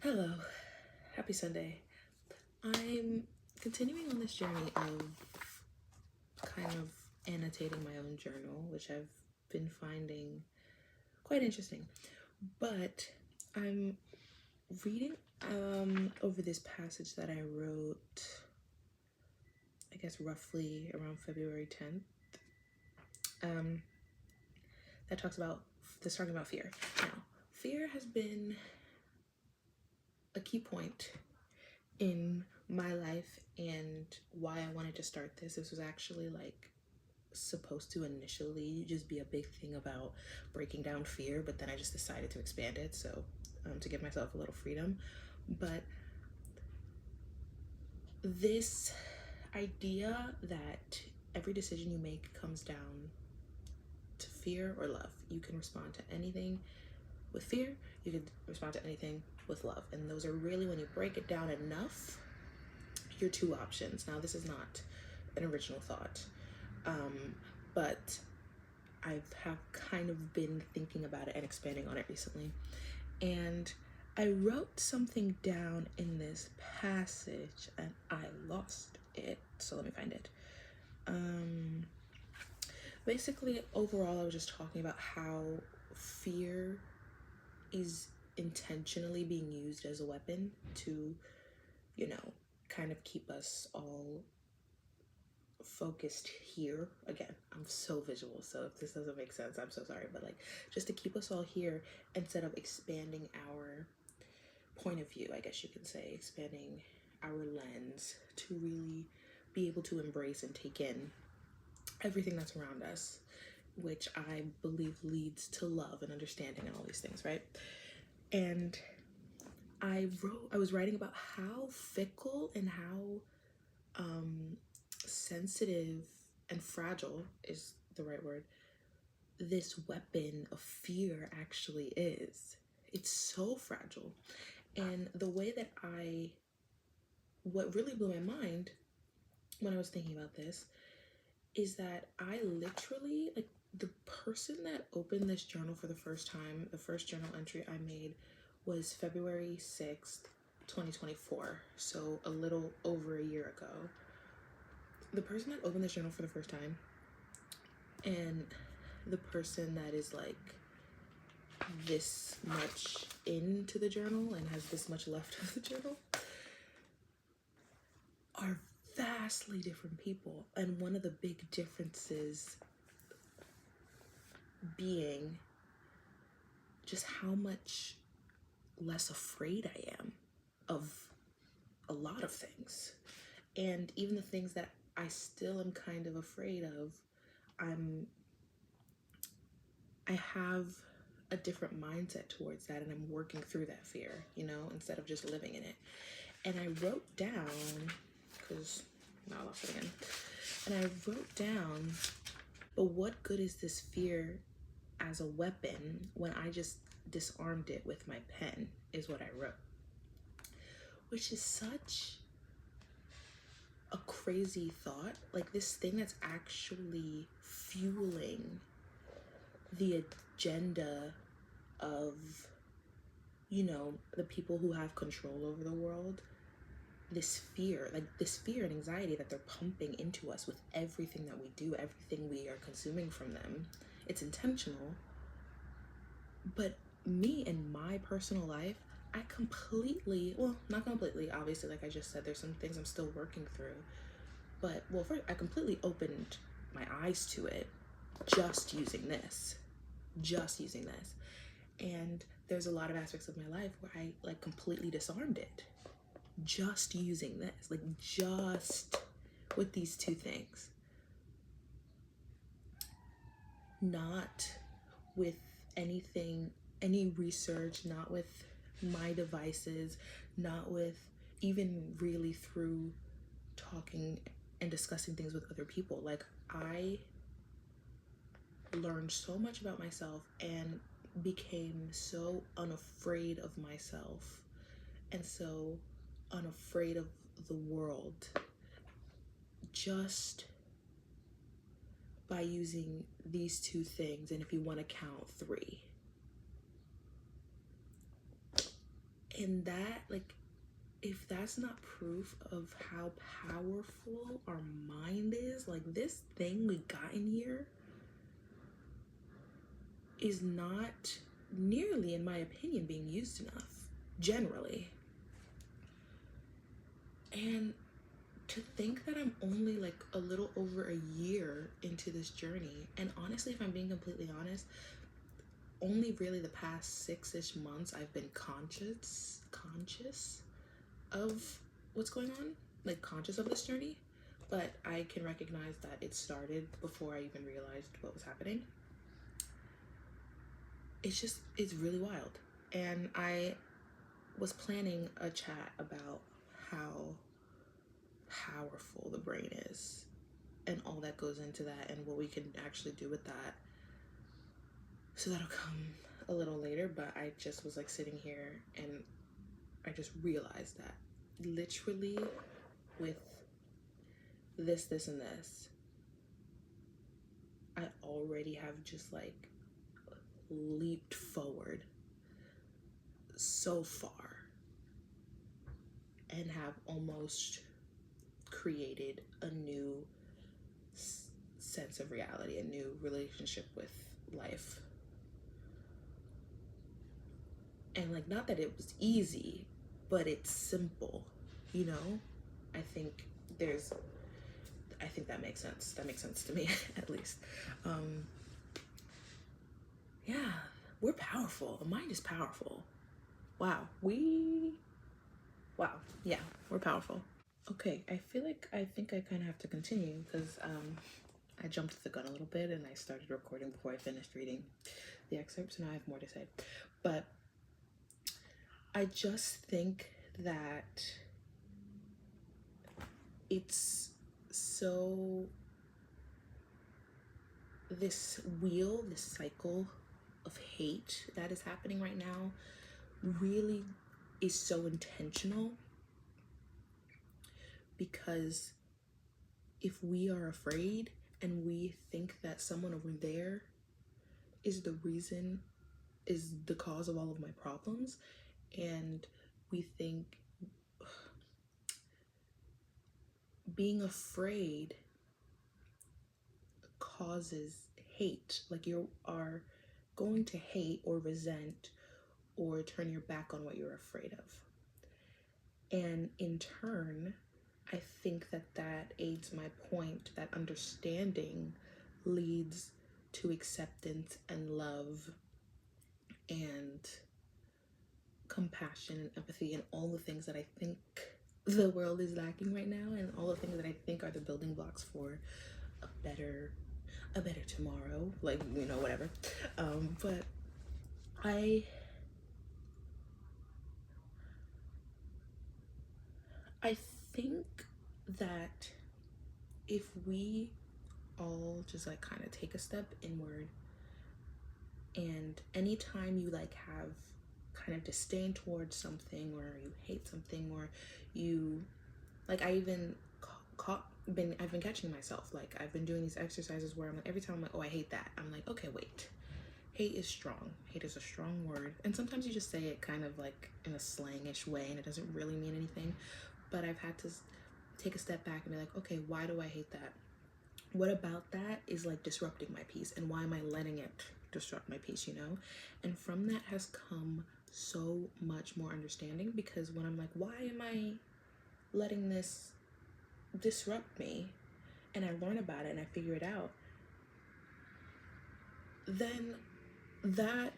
Hello, happy Sunday. I'm continuing on this journey of kind of annotating my own journal, which I've been finding quite interesting. But I'm reading over this passage that I wrote, I guess roughly around February 10th. That talks about talking about fear. Now, fear has been a key point in my life and why I wanted to start this. This was actually like supposed to initially just be a big thing about breaking down fear, but then I just decided to expand it, so to give myself a little freedom. But this idea that every decision you make comes down to fear or love. You can respond to anything with fear, you can respond to anything with love, and those are really, when you break it down enough, your two options. Now, this is not an original thought, but I have kind of been thinking about it and expanding on it recently. And I wrote something down in this passage and I lost it. So let me find it. Basically, overall, I was just talking about how fear is intentionally being used as a weapon to, kind of keep us all focused here. Again, I'm so visual, so if this doesn't make sense, I'm so sorry, but like just to keep us all here instead of expanding our point of view, I guess you can say, expanding our lens to really be able to embrace and take in everything that's around us, which I believe leads to love and understanding and all these things, right? And I was writing about how fickle and how sensitive and fragile is the right word, this weapon of fear actually is. It's so fragile. And the way that what really blew my mind when I was thinking about this is that I literally, like, the person that opened this journal for the first time, the first journal entry I made was February 6th, 2024. So a little over a year ago. The person that opened this journal for the first time and the person that is like this much into the journal and has this much left of the journal are vastly different people. And one of the big differences being just how much less afraid I am of a lot of things. And even the things that I still am kind of afraid of, I have a different mindset towards that, and I'm working through that fear, instead of just living in it. And I wrote down, because now I lost it again. And I wrote down, but what good is this fear as a weapon when I just disarmed it with my pen, is what I wrote. Which is such a crazy thought. Like, this thing that's actually fueling the agenda of, the people who have control over the world. This fear and anxiety that they're pumping into us with everything that we do, everything we are consuming from them. It's intentional. But me in my personal life, I completely, well, not completely, obviously, like I just said, there's some things I'm still working through. But, well, first, I completely opened my eyes to it just using this. And there's a lot of aspects of my life where I like completely disarmed it just using this, like just with these two things, not with any research, not with my devices, not with even really through talking and discussing things with other people. Like, I learned so much about myself and became so unafraid of myself and so unafraid of the world just by using these two things, and if you want to count, three. And that, like, if that's not proof of how powerful our mind is, like, this thing we got in here is not nearly, in my opinion, being used enough, generally. And to think that I'm only like a little over a year into this journey, and honestly, if I'm being completely honest, only really the past 6-ish months I've been conscious of what's going on, like conscious of this journey, but I can recognize that it started before I even realized what was happening. It's really wild. And I was planning a chat about how powerful the brain is and all that goes into that and what we can actually do with that. So that'll come a little later, but I just was like sitting here and I just realized that literally with this, and this, I already have just like leaped forward so far and have almost created a new sense of reality, a new relationship with life. And like, not that it was easy, but it's simple, you know? I think that makes sense. That makes sense to me, at least. Yeah, we're powerful. The mind is powerful. Wow. Yeah, we're powerful. Okay, I think I kind of have to continue because I jumped the gun a little bit and I started recording before I finished reading the excerpts, and I have more to say. But I just think that it's so, this cycle of hate that is happening right now really is so intentional, because if we are afraid and we think that someone over there is the cause of all of my problems, and we think being afraid causes hate, like you are going to hate or resent or turn your back on what you're afraid of. And in turn, I think that aids my point that understanding leads to acceptance and love and compassion and empathy and all the things that I think the world is lacking right now, and all the things that I think are the building blocks for a better tomorrow, like, you know, whatever. But I think that if we all just like kind of take a step inward, and anytime you like have kind of disdain towards something, or you hate something, or you like, I even I've been catching myself, like I've been doing these exercises where I'm like, every time I'm like, oh, I hate that, I'm like, okay, wait, hate is strong. Hate is a strong word, and sometimes you just say it kind of like in a slangish way and it doesn't really mean anything. But I've had to take a step back and be like, okay, why do I hate that? What about that is like disrupting my peace, and why am I letting it disrupt my peace, you know? And from that has come so much more understanding, because when I'm like, why am I letting this disrupt me, and I learn about it and I figure it out, then that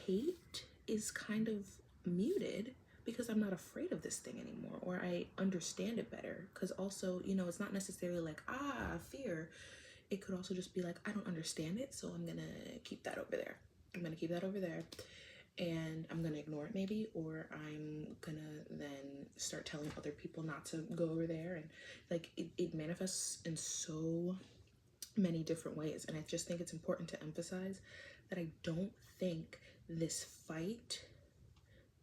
hate is kind of muted, because I'm not afraid of this thing anymore, or I understand it better. Because also, you know, it's not necessarily like, fear. It could also just be like, I don't understand it, so I'm gonna keep that over there. And I'm gonna ignore it maybe, or I'm gonna then start telling other people not to go over there. And like, it manifests in so many different ways. And I just think it's important to emphasize that I don't think this fight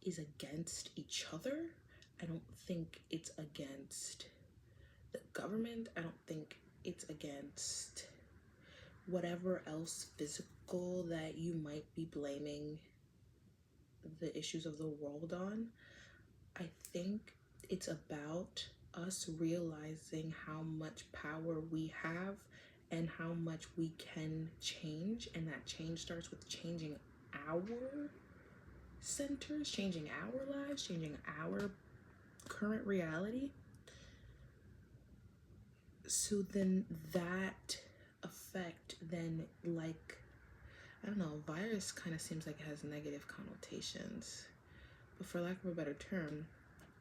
is against each other. I don't think it's against the government. I don't think it's against whatever else physical that you might be blaming the issues of the world on. I think it's about us realizing how much power we have and how much we can change, and that change starts with changing our centers, changing our lives, changing our current reality. So then that effect then, like, I don't know, virus kind of seems like it has negative connotations, but for lack of a better term,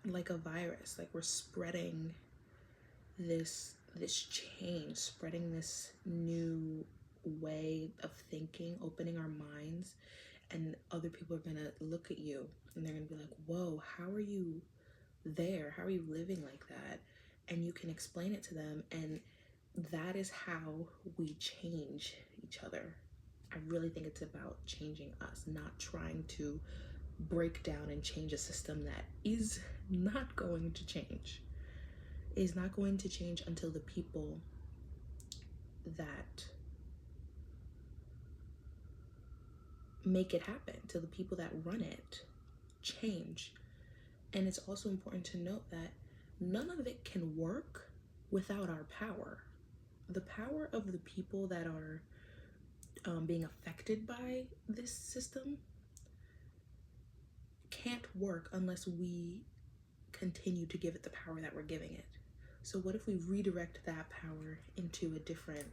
like a virus, like we're spreading this change, spreading this new way of thinking, opening our minds, and other people are gonna look at you and they're gonna be like, whoa, how are you there? How are you living like that? And you can explain it to them, and that is how we change each other. I really think it's about changing us, not trying to break down and change a system that is not going to change. Is not going to change until the people that make it happen, till the people that run it change. And it's also important to note that none of it can work without our power. The power of the people that are being affected by this system can't work unless we continue to give it the power that we're giving it. So what if we redirect that power into a different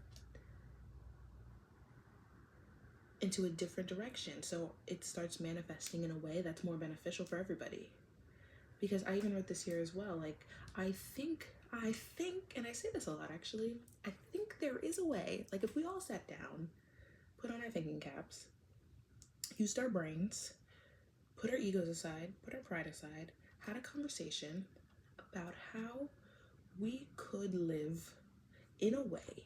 direction, so it starts manifesting in a way that's more beneficial for everybody? Because I even wrote this here as well, like, I think, and I say this a lot actually, I think there is a way, like if we all sat down, put on our thinking caps, used our brains, put our egos aside, put our pride aside, had a conversation about how we could live in a way.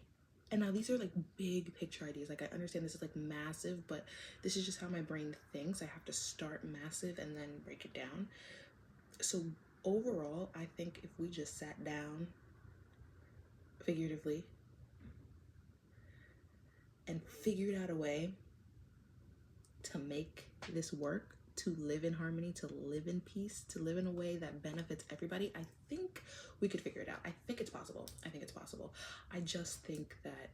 And now these are like big picture ideas. Like, I understand this is like massive, but this is just how my brain thinks. I have to start massive and then break it down. So overall, I think if we just sat down, figuratively, and figured out a way to make this work, to live in harmony, to live in peace, to live in a way that benefits everybody, I think we could figure it out. I think it's possible. I think it's possible. I just think that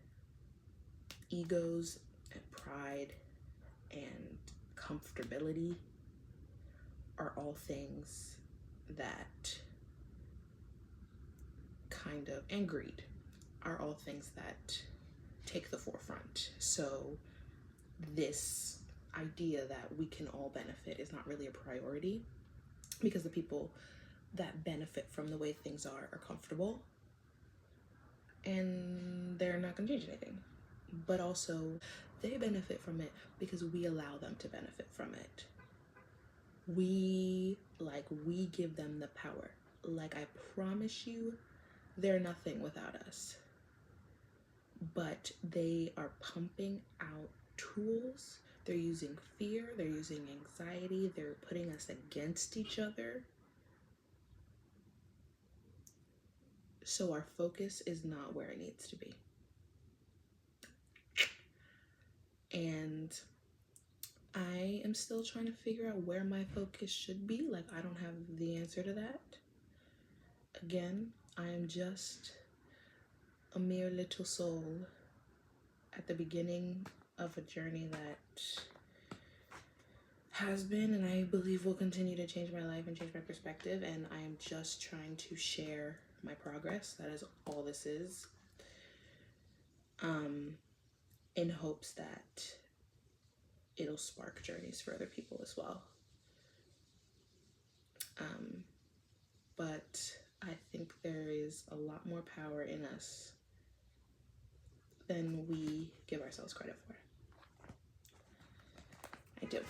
egos and pride and comfortability are all things that kind of, and greed, are all things that take the forefront. So this idea that we can all benefit is not really a priority, because the people that benefit from the way things are comfortable, and they're not gonna change anything. But also they benefit from it because we allow them to benefit from it. We give them the power. Like, I promise you, they're nothing without us. But they are pumping out tools. They're using fear, they're using anxiety, they're putting us against each other. So our focus is not where it needs to be. And I am still trying to figure out where my focus should be. Like, I don't have the answer to that. Again, I am just a mere little soul at the beginning of a journey that has been, and I believe will continue to change my life and change my perspective. And I am just trying to share my progress. That is all this is. In hopes that it'll spark journeys for other people as well. But I think there is a lot more power in us than we give ourselves credit for. I do.